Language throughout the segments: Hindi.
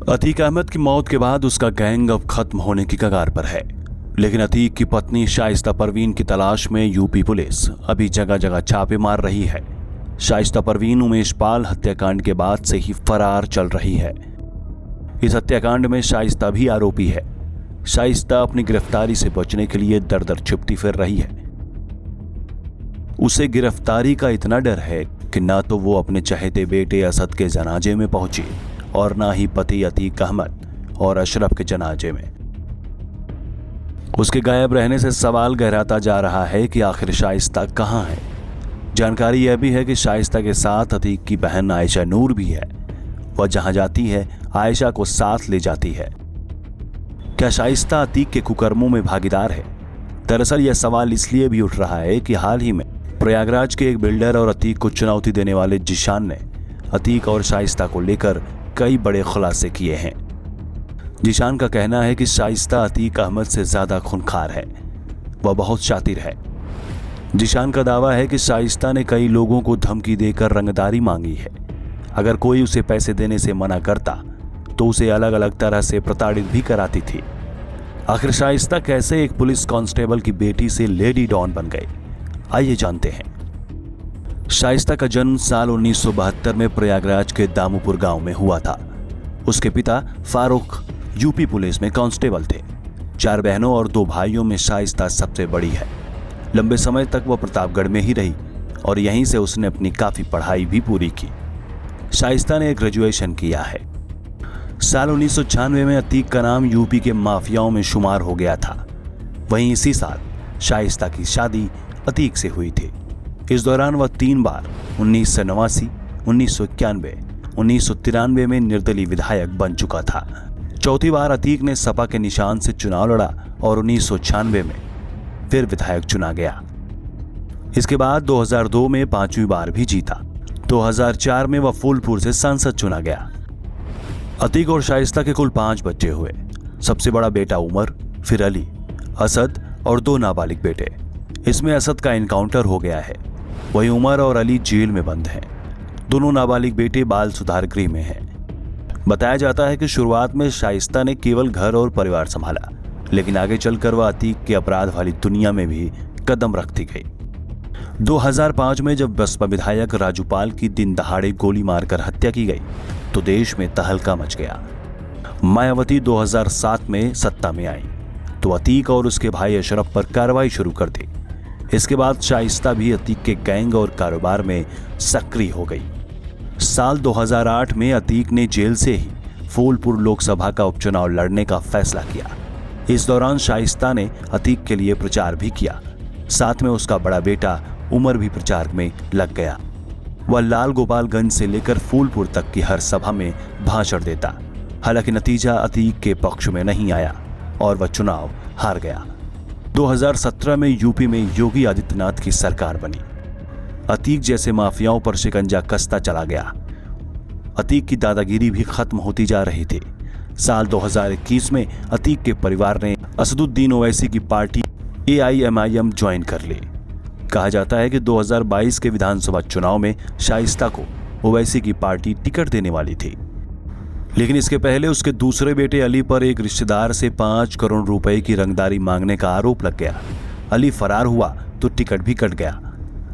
अतीक अहमद की मौत के बाद उसका गैंग अब खत्म होने की कगार पर है, लेकिन अतीक की पत्नी शाइस्ता परवीन की तलाश में यूपी पुलिस अभी जगह जगह छापे मार रही है। शाइस्ता परवीन उमेश पाल हत्याकांड के बाद से ही फरार चल रही है। इस हत्याकांड में शाइस्ता भी आरोपी है। शाइस्ता अपनी गिरफ्तारी से बचने के लिए दर दर छिपती फिर रही है। उसे गिरफ्तारी का इतना डर है कि ना तो वो अपने चहेते बेटे असद के जनाजे में पहुंची और ना ही पति अतीक अहमद और अशरफ के जनाजे में। उसके गायब रहने से सवाल गहराता जा रहा है कि आखिर शाइस्ता कहां है। जानकारी यह भी है कि शाइस्ता के साथ अतीक की बहन आयशा नूर भी है। वह जहां जाती है आयशा को साथ ले जाती है। क्या शाइस्ता अतीक के कुकर्मों में भागीदार है? दरअसल यह सवाल इसलिए भी उठ रहा है कि हाल ही में प्रयागराज के एक बिल्डर और अतीक को चुनौती देने वाले जिशान ने अतीक और शाइस्ता को लेकर कई बड़े खुलासे किए हैं। जिशान का कहना है कि शाइस्ता अतीक अहमद से ज्यादा खूंखार है। वह बहुत शातिर है। जिशान का दावा है कि शाइस्ता ने कई लोगों को धमकी देकर रंगदारी मांगी है। अगर कोई उसे पैसे देने से मना करता तो उसे अलग अलग तरह से प्रताड़ित भी कराती थी। आखिर शाइस्ता कैसे एक पुलिस कांस्टेबल की बेटी से लेडी डॉन बन गए, आइए जानते हैं। शाइस्ता का जन्म साल 1972 में प्रयागराज के दामूपुर गांव में हुआ था। उसके पिता फारूक यूपी पुलिस में कांस्टेबल थे। 4 बहनों और 2 भाइयों में शाइस्ता सबसे बड़ी है। लंबे समय तक वह प्रतापगढ़ में ही रही और यहीं से उसने अपनी काफी पढ़ाई भी पूरी की। शाइस्ता ने ग्रेजुएशन किया है। साल 1996 में अतीक का नाम यूपी के माफियाओं में शुमार हो गया था। वहीं इसी साल शाइस्ता की शादी अतीक से हुई थी। इस दौरान वह 3 बार 1989, 1991, 1993 में निर्दलीय विधायक बन चुका था। चौथी बार अतीक ने सपा के निशान से चुनाव लड़ा और 1996 में फिर विधायक चुना गया। इसके बाद 2002 में 5वीं बार भी जीता। 2004 में वह फूलपुर से सांसद चुना गया। अतीक और शाइस्ता के कुल 5 बच्चे हुए। सबसे बड़ा बेटा उमर, फिर अली, असद और 2 नाबालिग बेटे। इसमें असद का एनकाउंटर हो गया है। वहीं उमर और अली जेल में बंद हैं। दोनों नाबालिग बेटे बाल सुधार गृह में हैं। बताया जाता है कि शुरुआत में शाइस्ता ने केवल घर और परिवार संभाला, लेकिन आगे चलकर वह अतीक के अपराध वाली दुनिया में भी कदम रखती गई। 2005 में जब बसपा विधायक राजूपाल की दिन दहाड़े गोली मारकर हत्या की गई तो देश में तहलका मच गया। मायावती 2007 में सत्ता में आई तो अतीक और उसके भाई अशरफ पर कार्रवाई शुरू कर दी। इसके बाद शाइस्ता भी अतीक के गैंग और कारोबार में सक्रिय हो गई। साल 2008 में अतीक ने जेल से ही फूलपुर लोकसभा का उपचुनाव लड़ने का फैसला किया। इस दौरान शाइस्ता ने अतीक के लिए प्रचार भी किया। साथ में उसका बड़ा बेटा उमर भी प्रचार में लग गया। वह लाल गोपालगंज से लेकर फूलपुर तक की हर सभा में भाषण देता। हालांकि नतीजा अतीक के पक्ष में नहीं आया और वह चुनाव हार गया। 2017 में यूपी में योगी आदित्यनाथ की सरकार बनी। अतीक जैसे माफियाओं पर शिकंजा कसता चला गया। अतीक की दादागिरी भी खत्म होती जा रही थी। साल 2021 में अतीक के परिवार ने असदुद्दीन ओवैसी की पार्टी AIMIM ज्वाइन कर ली। कहा जाता है कि 2022 के विधानसभा चुनाव में शाइस्ता को ओवैसी की पार्टी टिकट देने वाली थी, लेकिन इसके पहले उसके दूसरे बेटे अली पर एक रिश्तेदार से 5 करोड़ रुपए की रंगदारी मांगने का आरोप लग गया। अली फरार हुआ तो टिकट भी कट गया।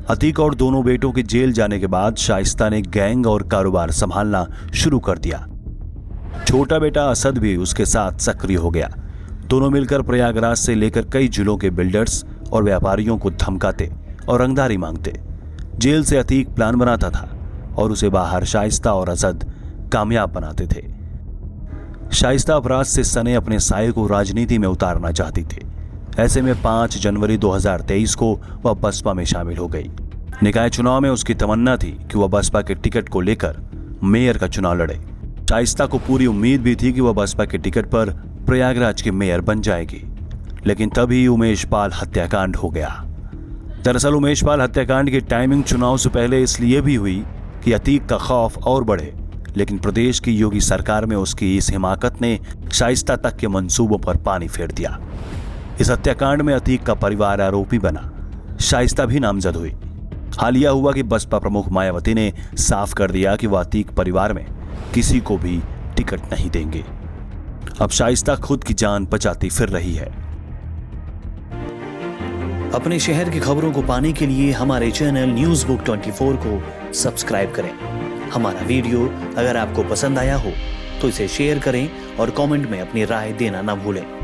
अतीक और दोनों बेटों के जेल जाने के बाद शाइस्ता ने गैंग और कारोबार संभालना शुरू कर दिया। छोटा बेटा असद भी उसके साथ सक्रिय हो गया। दोनों मिलकर प्रयागराज से लेकर कई जिलों के बिल्डर्स और व्यापारियों को धमकाते और रंगदारी मांगते। जेल से अतीक प्लान बनाता था और उसे बाहर शाइस्ता और असद कामयाब बनाते थे। शाइस्ता अपराध से सने अपने साये को राजनीति में उतारना चाहती थी। ऐसे में 5 जनवरी 2023 को वह बसपा में शामिल हो गई। निकाय चुनाव में उसकी तमन्ना थी कि वह बसपा के टिकट को लेकर मेयर का चुनाव लड़े। शाइस्ता को पूरी उम्मीद भी थी कि वह बसपा के टिकट पर प्रयागराज के मेयर बन जाएगी, लेकिन तभी उमेश पाल हत्याकांड हो गया। दरअसल उमेश पाल हत्याकांड की टाइमिंग चुनाव से पहले इसलिए भी हुई कि अतीक का खौफ और बढ़े, लेकिन प्रदेश की योगी सरकार में उसकी इस हिमाकत ने शाइस्ता तक के मंसूबों पर पानी फेर दिया। इस हत्याकांड में अतीक का परिवार आरोपी बना। शाइस्ता भी नामजद हुई। हालिया हुआ कि बसपा प्रमुख मायावती ने साफ कर दिया कि वह अतीक परिवार में किसी को भी टिकट नहीं देंगे। अब शाइस्ता खुद की जान बचाती फिर रही है। अपने शहर की खबरों को पाने के लिए हमारे चैनल न्यूज़ बुक 24 को सब्सक्राइब करें। हमारा वीडियो अगर आपको पसंद आया हो तो इसे शेयर करें और कमेंट में अपनी राय देना ना भूलें।